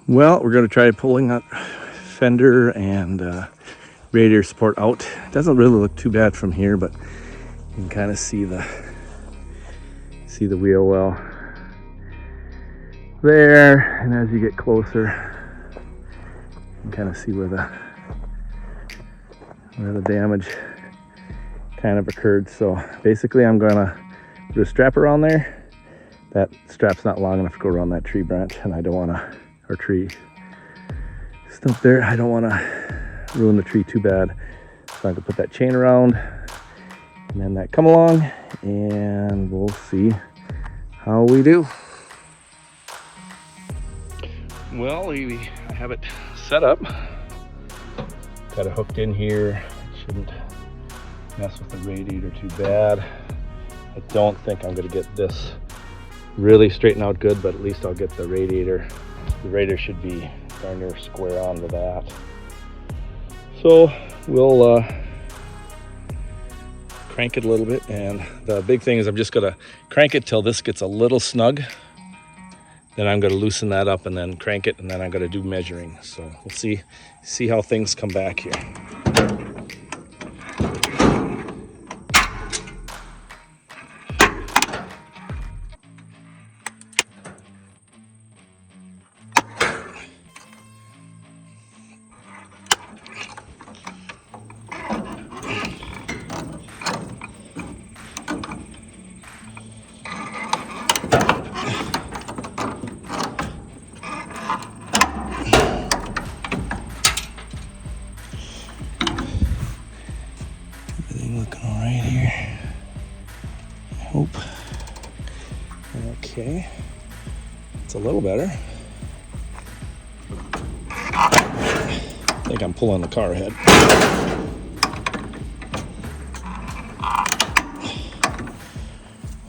Well, we're going to try pulling that fender and radiator support out. It doesn't really look too bad from here, but you can kind of see the wheel well there, and as you get closer, you can kind of see where the damage kind of occurred. So basically, I'm gonna put a strap around there. That strap's not long enough to go around that tree branch, and I don't want to, or tree stump there. I don't want to ruin the tree too bad. So I'm gonna put that chain around, and then that come along, and we'll see how we do. Well, we have it set up. Got it hooked in here. Shouldn't mess with the radiator too bad. I don't think I'm gonna get this really straightened out good, but at least I'll get the radiator. The radiator should be darn near square onto that. So we'll crank it a little bit, and the big thing is I'm just gonna crank it till this gets a little snug. Then I'm gonna loosen that up and then crank it, and then I'm gonna do measuring. So we'll see how things come back here. Looking all right here. I hope. Okay. It's a little better. I think I'm pulling the car ahead.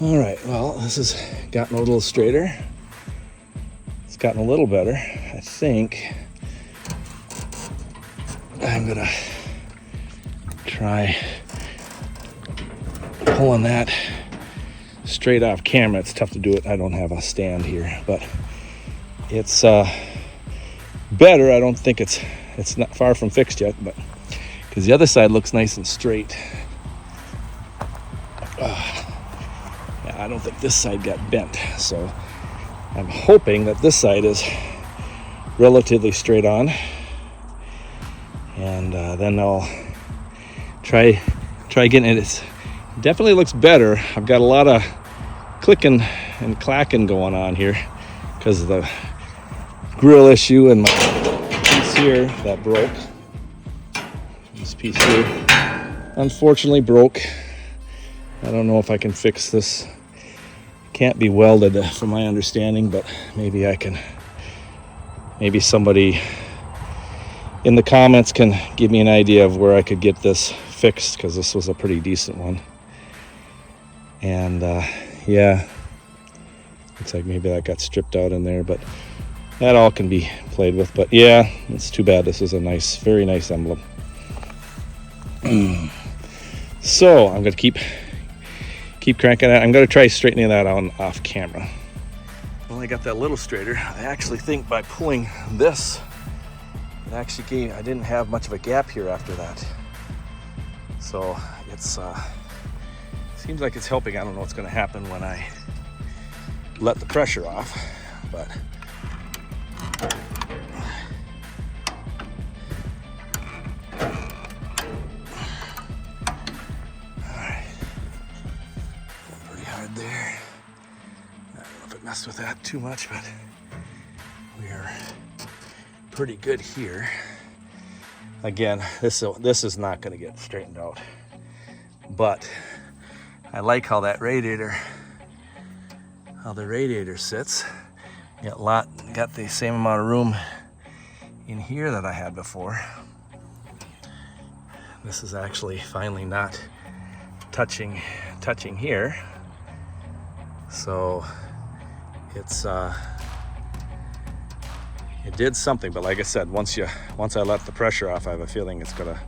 All right, well, this has gotten a little straighter. It's gotten a little better. I think I'm gonna try pulling that straight off camera. It's tough to do it. I don't have a stand here, but it's better. I don't think it's not far from fixed yet, but because the other side looks nice and straight. Yeah, I don't think this side got bent, so I'm hoping that this side is relatively straight on, and then I'll try getting it. It definitely looks better. I've got a lot of clicking and clacking going on here because of the grill issue, and my piece here that broke. This piece here unfortunately broke. I don't know if I can fix this. Can't be welded from my understanding, but maybe I can. Maybe somebody in the comments can give me an idea of where I could get this fixed, because this was a pretty decent one. And yeah, looks like maybe that got stripped out in there, but that all can be played with. But yeah, it's too bad. This is a nice, very nice emblem. So I'm gonna keep cranking it. I'm gonna try straightening that on off camera. Well, I got that a little straighter. I actually think by pulling this, it actually gave, I didn't have much of a gap here after that. So it's seems like it's helping. I don't know what's going to happen when I let the pressure off, but all right, pretty hard there. I don't know if it messed with that too much, but we are pretty good here. Again, this is not going to get straightened out, but I like how the radiator sits. Got the same amount of room in here that I had before. This is actually finally not touching here, so it's it did something. But like I said, once I let the pressure off, I have a feeling it's gonna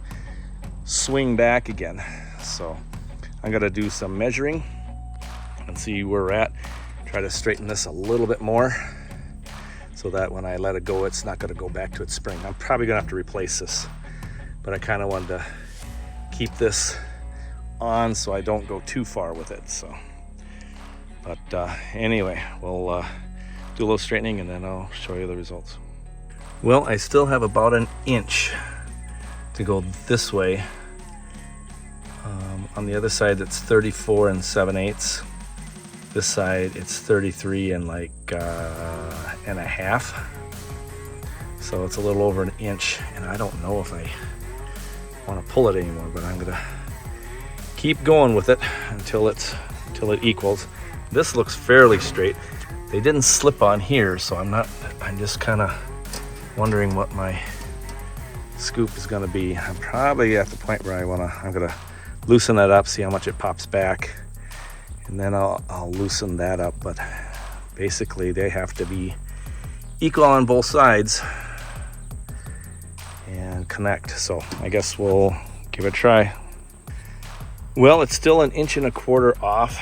swing back again. So I'm gonna do some measuring and see where we're at. Try to straighten this a little bit more. so that when I let it go, it's not going to go back to its spring. I'm probably going to have to replace this, but I kind of wanted to keep this on so I don't go too far with it. So, but anyway, we'll do a little straightening and then I'll show you the results. Well, I still have about an inch to go this way. On the other side, it's 34 7/8. This side, it's 33 and like and a half. So it's a little over an inch, and I don't know if I want to pull it anymore, but I'm gonna keep going with it until it equals. This looks fairly straight. They didn't slip on here, so I'm just kind of wondering what my scoop is gonna be. I'm probably at the point where I'm gonna loosen that up, see how much it pops back, and then I'll loosen that up. But basically they have to be equal on both sides and connect. So I guess we'll give it a try. Well, it's still an 1.25 inches off.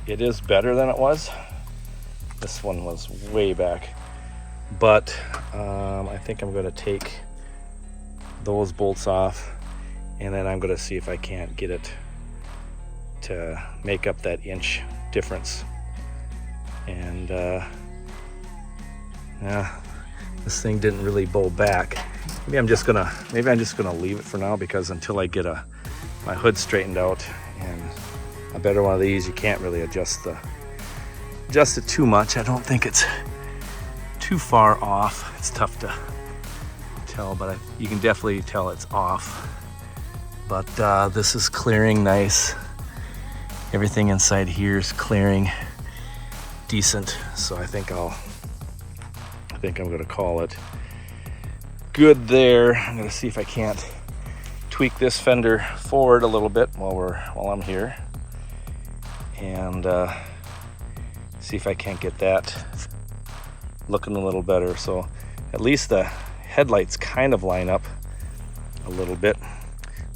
It is better than it was. This one was way back, but I think I'm going to take those bolts off, and then I'm going to see if I can't get it to make up that inch difference. And yeah, this thing didn't really bow back. Maybe I'm just gonna leave it for now, because until I get my hood straightened out and a better one of these, you can't really adjust it too much. I don't think it's too far off. It's tough to tell, but you can definitely tell it's off. But this is clearing nice. Everything inside here is clearing decent. So I think I'm gonna call it good there. I'm gonna see if I can't tweak this fender forward a little bit while I'm here, and see if I can't get that looking a little better. So at least the headlights kind of line up a little bit.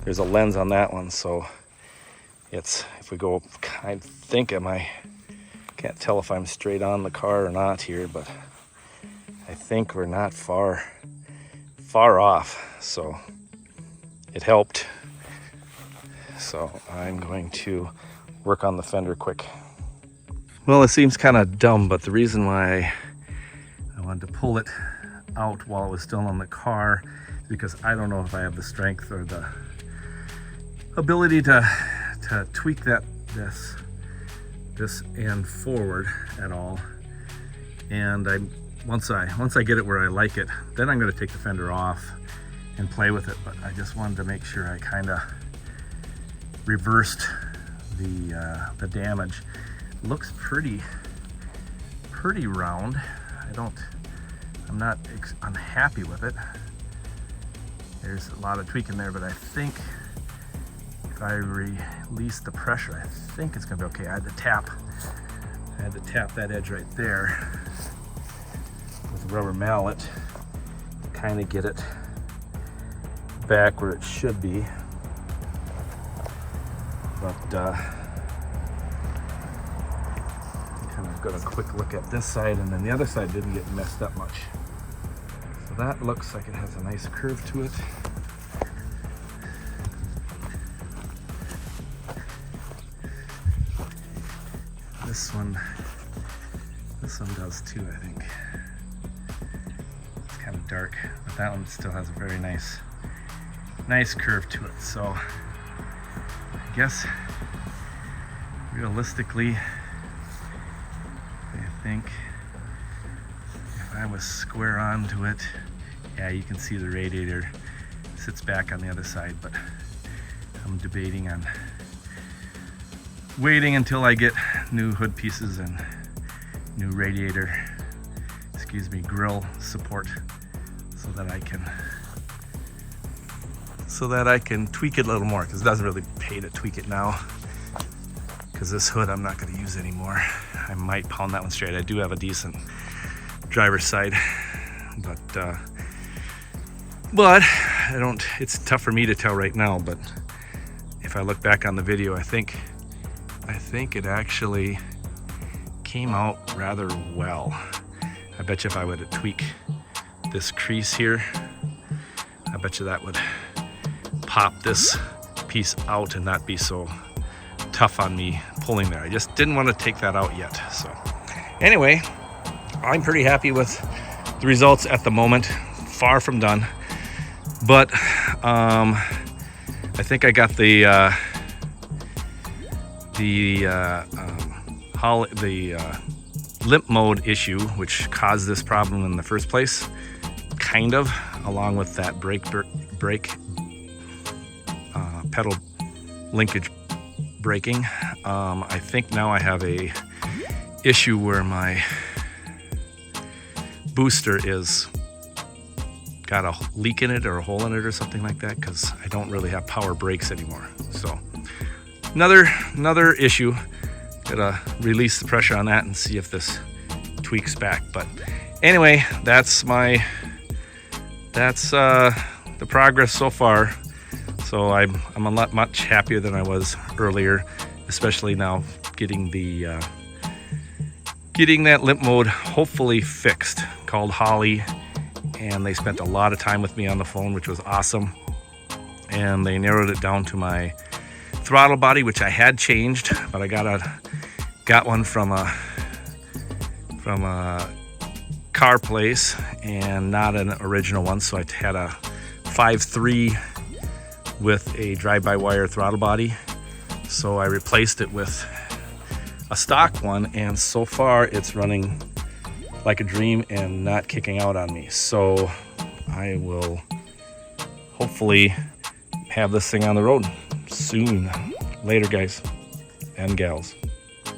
There's a lens on that one, so if we go, I think can't tell if I'm straight on the car or not here, but I think we're not far off, so it helped. So I'm going to work on the fender quick. Well, it seems kind of dumb, but the reason why I wanted to pull it out while it was still on the car is because I don't know if I have the strength or the ability to tweak this end forward at all. And once I get it where I like it, then I'm going to take the fender off and play with it. But I just wanted to make sure I kind of reversed the damage. It looks pretty round. I'm not unhappy with it. There's a lot of tweaking there, but I think if I release the pressure, I think it's gonna be okay. I had to tap that edge right there with a rubber mallet to kind of get it back where it should be. But kind of got a quick look at this side, and then the other side didn't get messed up much. So that looks like it has a nice curve to it. This one does too, I think. It's kind of dark, but that one still has a very nice curve to it. So I guess realistically, I think if I was square onto it, yeah, you can see the radiator sits back on the other side, but I'm debating on waiting until I get new hood pieces and new radiator, grill support, so that I can tweak it a little more, because it doesn't really pay to tweak it now, because this hood I'm not going to use anymore. I might pound that one straight. I do have a decent driver's side, but I don't. It's tough for me to tell right now, but if I look back on the video, I think it actually came out rather well. I bet you if I would tweak this crease here, I bet you that would pop this piece out and not be so tough on me pulling there. I just didn't want to take that out yet. So anyway, I'm pretty happy with the results at the moment. Far from done, but I think I got the limp mode issue, which caused this problem in the first place, kind of, along with that brake pedal linkage braking. I think now I have a issue where my booster is got a leak in it or a hole in it or something like that, because I don't really have power brakes anymore. So another issue. Gotta release the pressure on that and see if this tweaks back. But anyway, that's the progress so far. So I'm a lot much happier than I was earlier, especially now getting that limp mode hopefully fixed. Called Holly, and they spent a lot of time with me on the phone, which was awesome. And they narrowed it down to my throttle body, which I had changed, but I got one from a car place and not an original one. So I had a 5.3 with a drive-by-wire throttle body. So I replaced it with a stock one, and so far it's running like a dream and not kicking out on me. So I will hopefully have this thing on the road soon. Later, guys and gals.